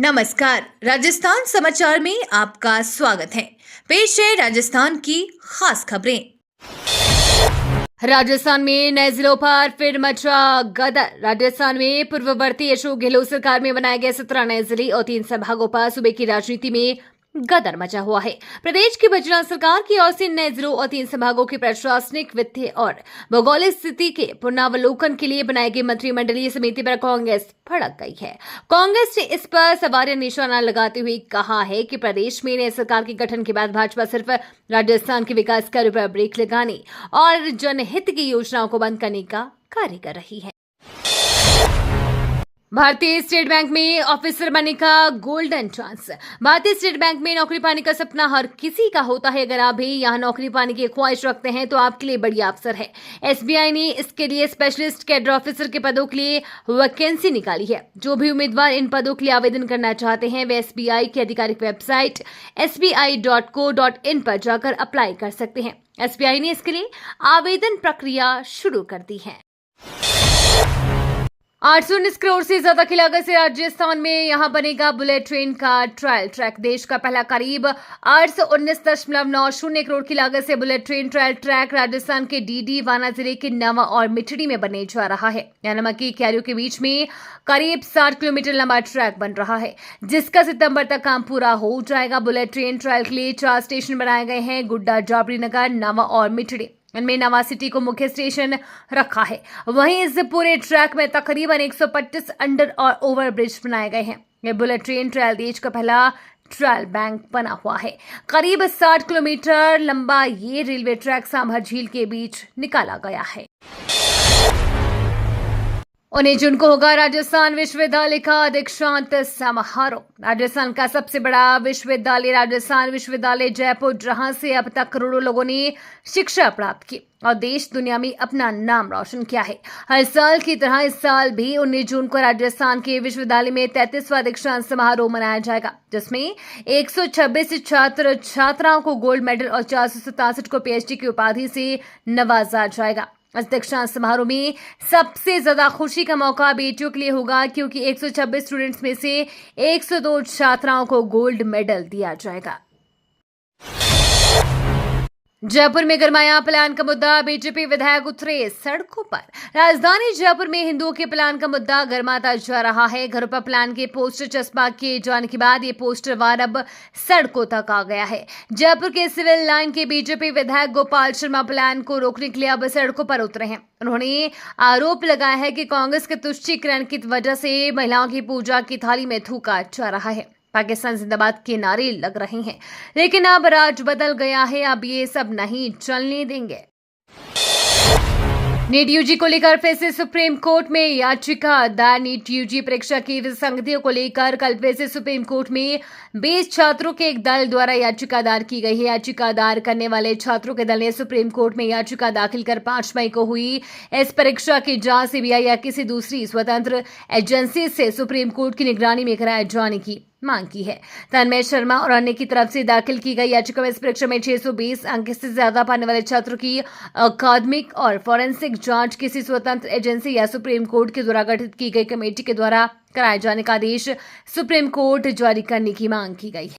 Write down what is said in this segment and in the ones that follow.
नमस्कार, राजस्थान समाचार में आपका स्वागत है। पेश है राजस्थान की खास खबरें। राजस्थान में नए जिलों पर फिर मचा गदर। राजस्थान में पूर्ववर्ती अशोक गहलोत सरकार में बनाए गए 17 नए जिले और 3 संभागों पर सूबे की राजनीति में गदर मचा हुआ है। प्रदेश की बजरंग सरकार की ओर से नए जिलों और 3 संभागों की प्रशासनिक, वित्तीय और भौगोलिक स्थिति के पुनरावलोकन के लिए बनाई गई मंत्रिमंडलीय समिति पर कांग्रेस भड़क गई है। कांग्रेस ने इस पर सवालिया निशाना लगाते हुए कहा है कि प्रदेश में नई सरकार के गठन के बाद भाजपा सिर्फ राजस्थान के विकास कार्य पर ब्रेक लगाने और जनहित की योजनाओं को बंद करने का कार्य कर रही है। भारतीय स्टेट बैंक में ऑफिसर बनने का गोल्डन चांस। भारतीय स्टेट बैंक में नौकरी पाने का सपना हर किसी का होता है। अगर आप भी यहां नौकरी पाने की ख्वाहिश रखते हैं तो आपके लिए बढ़िया अवसर है। एसबीआई ने इसके लिए स्पेशलिस्ट कैडर ऑफिसर के पदों के लिए वैकेंसी निकाली है। जो भी उम्मीदवार इन पदों के लिए आवेदन करना चाहते हैं वे एसबीआई की आधिकारिक वेबसाइट sbi.co.in पर जाकर अप्लाई कर सकते हैं। एसबीआई ने इसके लिए आवेदन प्रक्रिया शुरू कर दी है। 819 करोड़ से ज्यादा की लागत से राजस्थान में यहां बनेगा बुलेट ट्रेन का ट्रायल ट्रैक। देश का पहला करीब 819.90 करोड़ की लागत से bullet train trial track Rajasthan के डीडी वाना जिले के नवा और मिठड़ी में बनने जा रहा है। नमक की क्यारियों के बीच में करीब 60 किलोमीटर लंबा ट्रैक बन रहा है, जिसका सितंबर तक काम पूरा हो जाएगा। बुलेट ट्रेन ट्रायल के लिए 4 स्टेशन बनाए गए हैं: गुड्डा, जाबरी नगर, नवा और मिठड़ी। इनमें नवा सिटी को मुख्य स्टेशन रखा है। वहीं इस पूरे ट्रैक में तकरीबन 125 अंडर और ओवर ब्रिज बनाए गए हैं। यह बुलेट ट्रेन ट्रायल देश का पहला ट्रायल बैंक बना हुआ है। करीब 60 किलोमीटर लंबा ये रेलवे ट्रैक सांभर झील के बीच निकाला गया है। 19 जून को होगा राजस्थान विश्वविद्यालय का दीक्षांत समारोह। राजस्थान का सबसे बड़ा विश्वविद्यालय राजस्थान विश्वविद्यालय जयपुर, जहां से अब तक करोड़ों लोगों ने शिक्षा प्राप्त की और देश दुनिया में अपना नाम रोशन किया है। हर साल की तरह इस साल भी 19 जून को राजस्थान के विश्वविद्यालय में 33वां दीक्षांत समारोह मनाया जाएगा, जिसमें 126 छात्र छात्राओं को गोल्ड मेडल और 467 को पीएचडी की उपाधि से नवाजा जाएगा। इस दीक्षांत समारोह में सबसे ज्यादा खुशी का मौका बेटियों के लिए होगा, क्योंकि 126 स्टूडेंट्स में से 102 छात्राओं को गोल्ड मेडल दिया जाएगा। जयपुर में गरमाया प्लान का मुद्दा, बीजेपी विधायक उतरे सड़कों पर। राजधानी जयपुर में हिंदुओं के प्लान का मुद्दा गरमाता जा रहा है। घरों पर प्लान के पोस्टर चस्पा किए जाने के बाद ये पोस्टर वार अब सड़कों तक आ गया है। जयपुर के सिविल लाइन के बीजेपी विधायक गोपाल शर्मा प्लान को रोकने के लिए अब सड़कों पर उतरे हैं। उन्होंने आरोप लगाया है कि कांग्रेस के तुष्टीकरण की वजह से महिलाओं की पूजा की थाली में थूका जा रहा है। पाकिस्तान जिंदाबाद के नारे लग रहे हैं, लेकिन अब राज बदल गया है। अब ये सब नहीं चलने देंगे। नीट यूजी को लेकर फिर से सुप्रीम कोर्ट में याचिका दायर। नीट यूजी परीक्षा की विसंगतियों को लेकर कल फिर से सुप्रीम कोर्ट में 20 छात्रों के एक दल द्वारा याचिका दायर की गई है। याचिका दायर करने वाले छात्रों के दल ने सुप्रीम कोर्ट में याचिका दाखिल कर 5 मई को हुई इस परीक्षा की जांच सीबीआई या किसी दूसरी स्वतंत्र एजेंसी से सुप्रीम कोर्ट की निगरानी में कराए जाने की मांग की है। तन्मय शर्मा और अन्य की तरफ से दाखिल की गई याचिका में इस परीक्षा में 620 अंक से ज्यादा पाने वाले छात्रों की अकादमिक और फॉरेंसिक जांच किसी स्वतंत्र एजेंसी या सुप्रीम कोर्ट के द्वारा गठित की गई कमेटी के द्वारा कराए जाने का आदेश सुप्रीम कोर्ट जारी करने की मांग की गई है।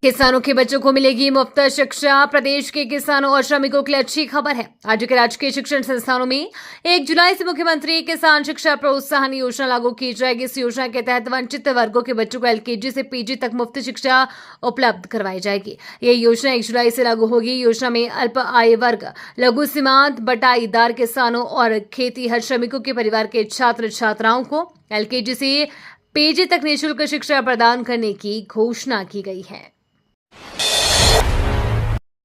किसानों के बच्चों को मिलेगी मुफ्त शिक्षा। प्रदेश के किसानों और श्रमिकों के लिए अच्छी खबर है। राज्य के राजकीय शिक्षण संस्थानों में 1 जुलाई से मुख्यमंत्री किसान शिक्षा प्रोत्साहन योजना लागू की जाएगी। इस योजना के तहत वंचित वर्गों के बच्चों को एलकेजी से पीजी तक मुफ्त शिक्षा उपलब्ध करवाई जाएगी। ये योजना 1 जुलाई से लागू होगी। योजना में अल्प आय वर्ग, लघु सीमांत बटाईदार किसानों और खेतीहर श्रमिकों के परिवार के छात्र छात्राओं को एलकेजी से पीजी तक निःशुल्क शिक्षा प्रदान करने की घोषणा की गई है।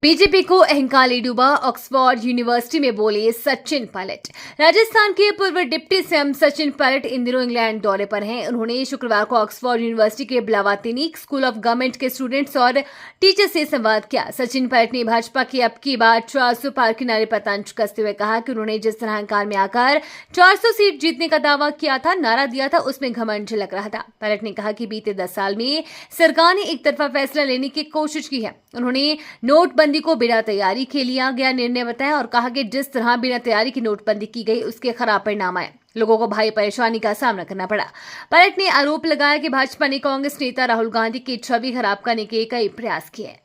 बीजेपी को अहंकारी डूबा, ऑक्सफोर्ड यूनिवर्सिटी में बोले सचिन पायलट। राजस्थान के पूर्व डिप्टी सीएम सचिन पायलट इन दिनों इंग्लैंड दौरे पर हैं। उन्होंने शुक्रवार को ऑक्सफोर्ड यूनिवर्सिटी के ब्लावातिनिक स्कूल ऑफ गवर्नमेंट के स्टूडेंट्स और टीचर से संवाद किया। सचिन पायलट ने भाजपा की अब की बार 400 पार के नारे पर तंज कसते हुए कहा कि उन्होंने जिस तरह अहंकार में आकर 400 सीट जीतने का दावा किया था, नारा दिया था, उसमें घमंड झलक रहा था। पायलट ने कहा कि बीते 10 साल में सरकार ने एक तरफा फैसला लेने की कोशिश की है। उन्होंने नोटबंदी नोटबंदी को बिना तैयारी के लिया गया निर्णय बताया और कहा कि जिस तरह बिना तैयारी की नोटबंदी की गई उसके खराब परिणाम आए, लोगों को भारी परेशानी का सामना करना पड़ा। पलट ने आरोप लगाया कि भाजपा ने कांग्रेस नेता राहुल गांधी की छवि खराब करने के कई प्रयास किए।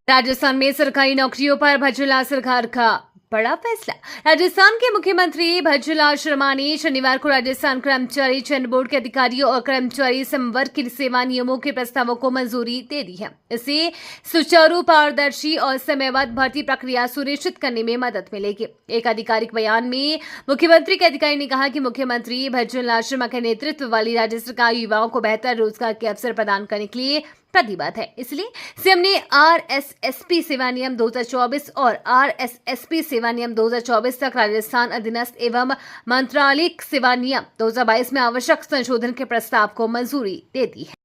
राजस्थान में सरकारी नौकरियों पर भज्जूलाल सरकार का बड़ा फैसला। राजस्थान के मुख्यमंत्री भज्जूलाल शर्मा ने शनिवार को राजस्थान कर्मचारी चयन बोर्ड के अधिकारियों और कर्मचारी संवर्ग की सेवा नियमों के प्रस्तावों को मंजूरी दे दी है। इससे सुचारू, पारदर्शी और समयबद्ध भर्ती प्रक्रिया सुनिश्चित करने में मदद मिलेगी। एक आधिकारिक बयान में मुख्यमंत्री के अधिकारी ने कहा कि मुख्यमंत्री भज्जूलाल शर्मा के नेतृत्व वाली राज्य सरकार युवाओं को बेहतर रोजगार के अवसर प्रदान करने के लिए प्रतिबद्ध है। इसलिए सीएम ने आरएसएसपी सेवा नियम 2024 और आरएसएसपी सेवा नियम 2024 तक राजस्थान अधीनस्थ एवं मंत्रालयिक सेवा नियम 2022 में आवश्यक संशोधन के प्रस्ताव को मंजूरी दे दी है।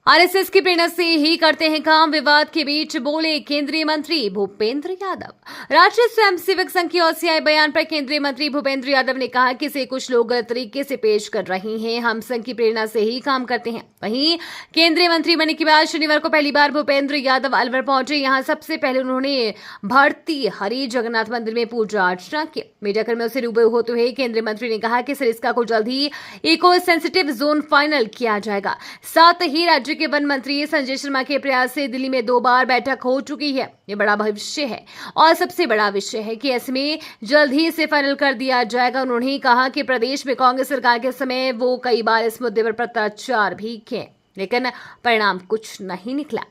आरएसएस की प्रेरणा से ही करते हैं काम, विवाद के बीच बोले केंद्रीय मंत्री भूपेंद्र यादव। राष्ट्रीय स्वयंसेवक संघ की ओर से आए बयान पर केंद्रीय मंत्री भूपेंद्र यादव ने कहा कि इसे कुछ लोग गलत तरीके से पेश कर रहे हैं। हम संघ की प्रेरणा से ही काम करते हैं। वहीं केंद्रीय मंत्री बनने के बाद शनिवार को पहली बार भूपेंद्र यादव अलवर पहुंचे। यहाँ सबसे पहले उन्होंने भारती हरि जगन्नाथ मंदिर में पूजा अर्चना की। मीडिया कर्मियों से रूबरू होते हुए केंद्रीय मंत्री ने कहा कि सरिस्का को जल्द ही इको सेंसिटिव जोन फाइनल किया जाएगा। साथ ही राज्य के वन मंत्री संजय शर्मा के प्रयास से दिल्ली में 2 बार बैठक हो चुकी है। ये बड़ा भविष्य है और सबसे बड़ा विषय है कि इसमें जल्द ही इसे फाइनल कर दिया जाएगा। उन्होंने कहा कि प्रदेश में कांग्रेस सरकार के समय वो कई बार इस मुद्दे पर पत्राचार भी किए, लेकिन परिणाम कुछ नहीं निकला।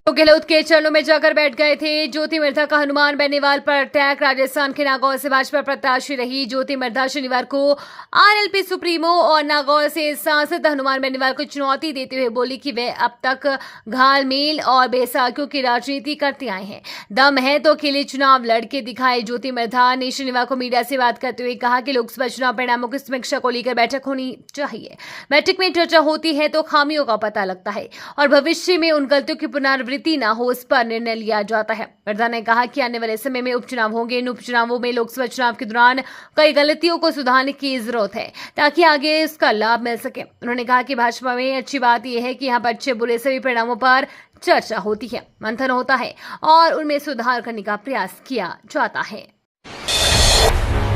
तो गहलोत के चरणों में जाकर बैठ गए थे। ज्योति मिर्धा का हनुमान बेनीवाल पर अटैक। राजस्थान के नागौर से भाजपा प्रत्याशी रही ज्योति मिर्धा शनिवार को आरएलपी सुप्रीमो और नागौर से सांसद हनुमान बेनीवाल को चुनौती देते हुए बोली कि वे अब तक घालमेल और बेसाखियों की राजनीति करते आए हैं। दम है तो अकेले चुनाव लड़के दिखाए। ज्योति मिर्धा ने शनिवार को मीडिया से बात करते हुए कहा कि लोकसभा चुनाव परिणामों की समीक्षा को लेकर बैठक होनी चाहिए। बैठक में चर्चा होती है तो खामियों का पता लगता है और भविष्य में उन गलतियों की पुनरावृत्ति न हो, इस पर निर्णय लिया जाता है। मिर्धा ने कहा कि आने वाले समय में उपचुनाव होंगे। इन उपचुनावों में लोकसभा चुनाव के दौरान कई गलतियों को सुधारने की जरूरत है ताकि आगे इसका लाभ मिल सके। उन्होंने कहा कि भाजपा में अच्छी बात यह है कि यहाँ पर अच्छे बुरे सभी परिणामों पर चर्चा होती है, मंथन होता है और उनमें सुधार करने का प्रयास किया जाता है।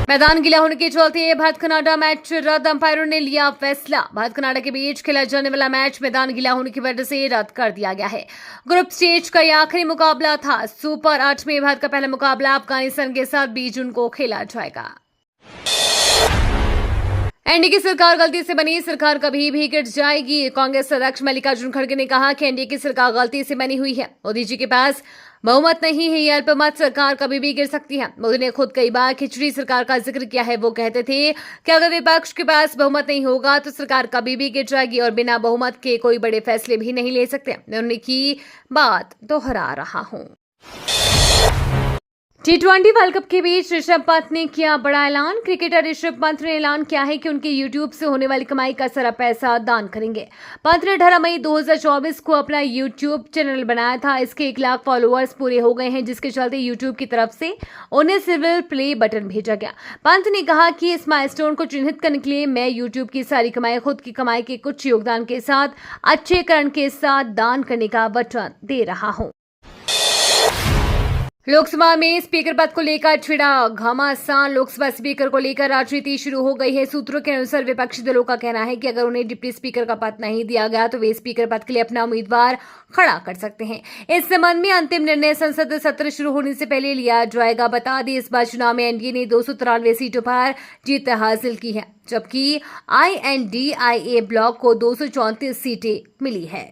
मैदान गीला होने के चलते भारत कनाडा मैच रद्द। अंपायरों ने लिया फैसला। भारत कनाडा के बीच खेला जाने वाला मैच मैदान गीला होने की वजह से रद्द कर दिया गया है। ग्रुप स्टेज का यह आखिरी मुकाबला था। सुपर 8 में भारत का पहला मुकाबला अफगानिस्तान के साथ 20 जून को खेला जाएगा। एनडीए की सरकार गलती से बनी, सरकार कभी भी गिर जाएगी। कांग्रेस अध्यक्ष मल्लिकार्जुन खड़गे ने कहा कि एनडीए की सरकार गलती से बनी हुई है। मोदी जी के पास बहुमत नहीं है, ये अल्पमत सरकार कभी भी गिर सकती है। मोदी ने खुद कई बार खिचड़ी सरकार का जिक्र किया है। वो कहते थे कि अगर विपक्ष के पास बहुमत नहीं होगा तो सरकार कभी भी गिर जाएगी और बिना बहुमत के कोई बड़े फैसले भी नहीं ले सकते। मैं उन्हीं की बात दोहरा रहा हूं। T20 वर्ल्ड कप के बीच ऋषभ पंत ने किया बड़ा ऐलान। क्रिकेटर ऋषभ पंत ने ऐलान किया है कि उनके YouTube से होने वाली कमाई का सारा पैसा दान करेंगे। पंत ने 18 मई 2024 को अपना YouTube चैनल बनाया था। इसके 1 लाख फॉलोअर्स पूरे हो गए हैं, जिसके चलते YouTube की तरफ से उन्हें सिल्वर प्ले बटन भेजा गया। पंत ने कहा कि इस माइलस्टोन को चिन्हित करने के लिए मैं YouTube की सारी कमाई खुद की कमाई के कुछ योगदान के साथ अच्छे कारण के साथ दान करने का वचन दे रहा हूं। लोकसभा में स्पीकर पद को लेकर छिड़ा घमासान। लोकसभा स्पीकर को लेकर राजनीति शुरू हो गई है। सूत्रों के अनुसार विपक्षी दलों का कहना है कि अगर उन्हें डिप्टी स्पीकर का पद नहीं दिया गया तो वे स्पीकर पद के लिए अपना उम्मीदवार खड़ा कर सकते हैं। इस संबंध में अंतिम निर्णय संसद सत्र शुरू होने से पहले लिया जाएगा। बता दें, इस बार चुनाव में एनडीए ने 293 सीटों पर जीत हासिल की है, जबकि INDIA ब्लॉक को 234 सीटें मिली है।